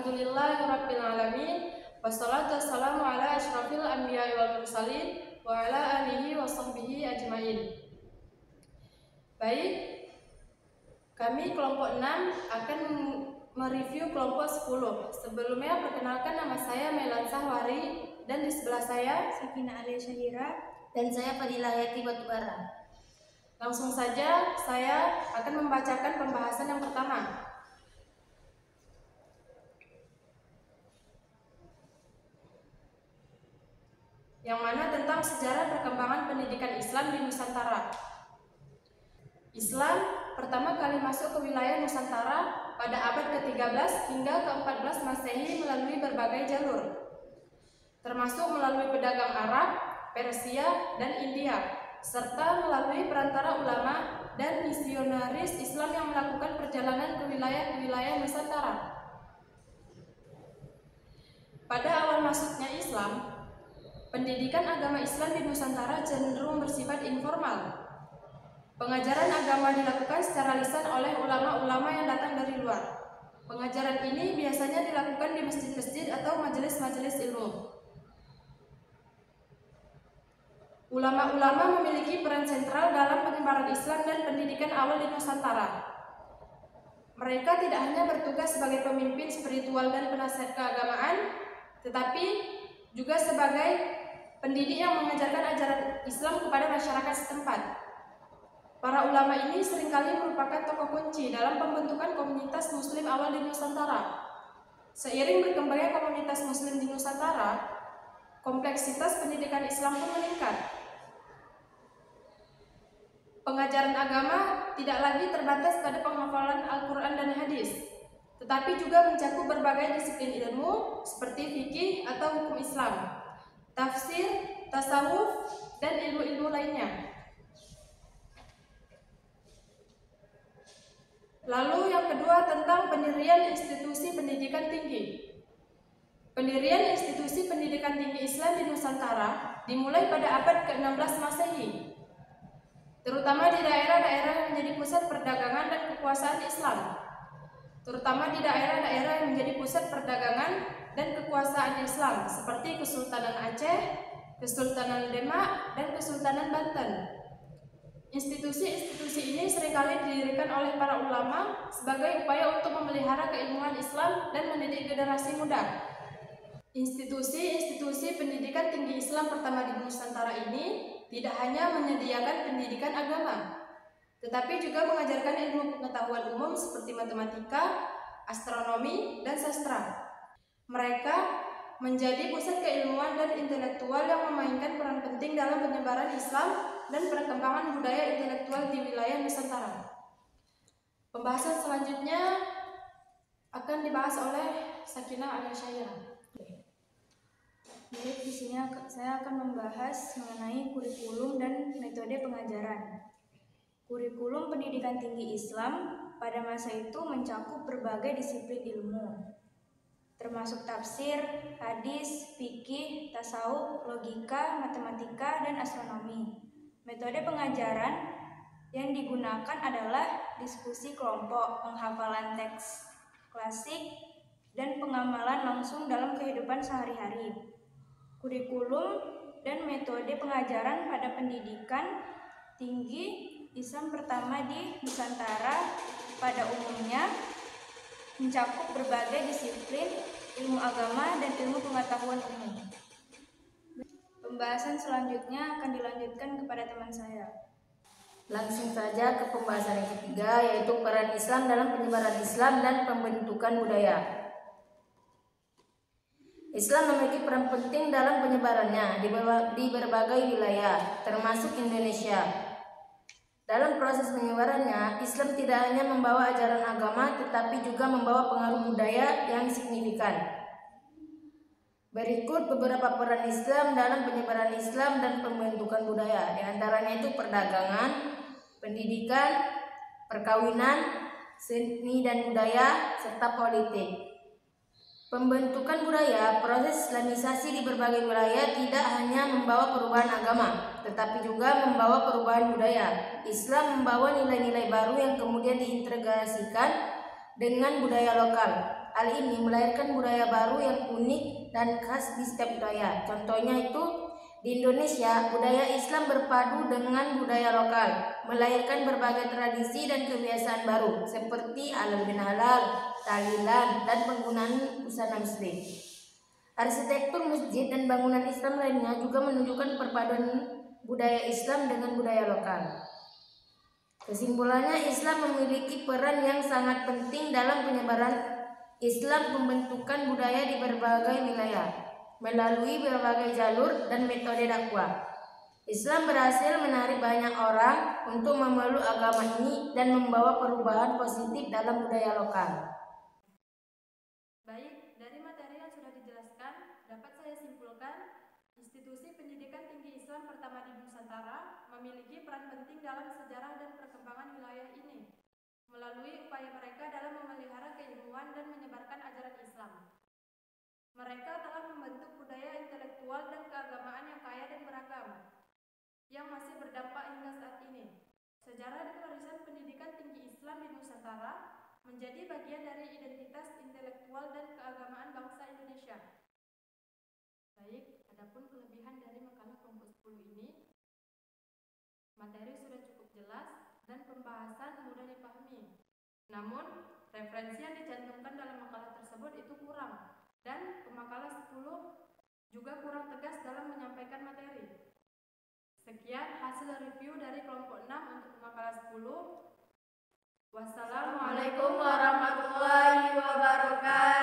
Alhamdulillahirabbil alamin. Wassalatu wassalamu ala asyrafil anbiya'i wal mursalin wa ala alihi wa sahbihi ajmain. Baik, kami kelompok 6 akan mereview kelompok 10. Sebelumnya perkenalkan, nama saya Melan Sahwari dan di sebelah saya Sakina Alia Syahira dan saya Fadilah Hayati Batubara. Langsung saja saya akan membacakan pembahasan yang pertama. Yang mana tentang sejarah perkembangan pendidikan Islam di Nusantara. Islam pertama kali masuk ke wilayah Nusantara pada abad ke-13 hingga ke-14 Masehi melalui berbagai jalur, termasuk melalui pedagang Arab, Persia, dan India, serta melalui perantara ulama dan misionaris Islam yang melakukan perjalanan ke wilayah Nusantara. Pada awal masuknya Islam, pendidikan agama Islam di Nusantara cenderung bersifat informal. Pengajaran agama dilakukan secara lisan oleh ulama-ulama yang datang dari luar. Pengajaran ini biasanya dilakukan di masjid-masjid atau majelis-majelis ilmu. Ulama-ulama memiliki peran sentral dalam penyebaran Islam dan pendidikan awal di Nusantara. Mereka tidak hanya bertugas sebagai pemimpin spiritual dan penasihat keagamaan, tetapi juga sebagai pendidik yang mengajarkan ajaran Islam kepada masyarakat setempat. Para ulama ini seringkali merupakan tokoh kunci dalam pembentukan komunitas Muslim awal di Nusantara. Seiring berkembangnya komunitas Muslim di Nusantara, kompleksitas pendidikan Islam pun meningkat. Pengajaran agama tidak lagi terbatas pada penghafalan Al-Quran dan hadis, tetapi juga mencakup berbagai disiplin ilmu seperti fikih atau hukum Islam, tafsir, tasawuf, dan ilmu-ilmu lainnya. Lalu yang kedua tentang pendirian institusi pendidikan tinggi. Pendirian institusi pendidikan tinggi Islam di Nusantara dimulai pada abad ke-16 Masehi, terutama di daerah-daerah yang menjadi pusat perdagangan dan kekuasaan Islam. Terutama di daerah-daerah yang menjadi pusat perdagangan dan kekuasaan Islam seperti Kesultanan Aceh, Kesultanan Demak, dan Kesultanan Banten. Institusi-institusi ini seringkali didirikan oleh para ulama sebagai upaya untuk memelihara keilmuan Islam dan mendidik generasi muda. Institusi-institusi pendidikan tinggi Islam pertama di Nusantara ini tidak hanya menyediakan pendidikan agama, tetapi juga mengajarkan ilmu pengetahuan umum seperti matematika, astronomi, dan sastra. Mereka menjadi pusat keilmuan dan intelektual yang memainkan peran penting dalam penyebaran Islam dan perkembangan budaya intelektual di wilayah Nusantara. Pembahasan selanjutnya akan dibahas oleh Sakina Alia Syahira. Baik, di sini saya akan membahas mengenai kurikulum dan metode pengajaran. Kurikulum pendidikan tinggi Islam pada masa itu mencakup berbagai disiplin ilmu, termasuk tafsir, hadis, fikih, tasawuf, logika, matematika, dan astronomi. Metode pengajaran yang digunakan adalah diskusi kelompok, penghafalan teks klasik, dan pengamalan langsung dalam kehidupan sehari-hari. Kurikulum dan metode pengajaran pada pendidikan tinggi Islam pertama di Nusantara pada umumnya mencakup berbagai disiplin ilmu agama dan ilmu pengetahuan umum. Pembahasan selanjutnya akan dilanjutkan kepada teman saya. Langsung saja ke pembahasan yang ketiga, yaitu peran Islam dalam penyebaran Islam dan pembentukan budaya. Islam memiliki peran penting dalam penyebarannya di berbagai wilayah, termasuk Indonesia. Dalam proses penyebarannya, Islam tidak hanya membawa ajaran agama, tetapi juga membawa pengaruh budaya yang signifikan. Berikut beberapa peran Islam dalam penyebaran Islam dan pembentukan budaya. Di antaranya itu perdagangan, pendidikan, perkawinan, seni dan budaya, serta politik. Pembentukan budaya, proses Islamisasi di berbagai wilayah tidak hanya membawa perubahan agama, tetapi juga membawa perubahan budaya. Islam membawa nilai-nilai baru yang kemudian diintegrasikan dengan budaya lokal. Hal ini melahirkan budaya baru yang unik dan khas di setiap budaya. Contohnya itu di Indonesia, budaya Islam berpadu dengan budaya lokal, melahirkan berbagai tradisi dan kebiasaan baru seperti halal bin halal, tahlilan, dan penggunaan busana muslim. Arsitektur masjid dan bangunan Islam lainnya juga menunjukkan perpaduan budaya Islam dengan budaya lokal. Kesimpulannya, Islam memiliki peran yang sangat penting dalam penyebaran Islam, pembentukan budaya di berbagai wilayah melalui berbagai jalur dan metode dakwah. Islam berhasil menarik banyak orang untuk memeluk agama ini dan membawa perubahan positif dalam budaya lokal. Baik, dari materi yang sudah dijelaskan, dapat saya simpulkan, institusi pendidikan tinggi Islam pertama di Nusantara memiliki peran penting dalam sejarah dan perkembangan wilayah ini, melalui upaya mereka dalam memelihara keilmuan dan menyebarkan ajaran Islam. Mereka telah membentuk budaya intelektual dan keagamaan yang kaya dan beragam, yang masih berdampak hingga saat ini. Sejarah dan warisan pendidikan tinggi Islam di Nusantara menjadi bagian dari identitas intelektual dan keagamaan bangsa Indonesia. Baik, adapun kelebihan dari makalah kelompok 10 ini, materi sudah cukup jelas dan pembahasan mudah dipahami. Namun, referensi yang dicantumkan dalam makalah tersebut itu kurang, dan pemakalah 10 juga kurang tegas dalam menyampaikan materi. Sekian hasil review dari kelompok 6 untuk pemakalah 10. Wassalamualaikum warahmatullahi wabarakatuh.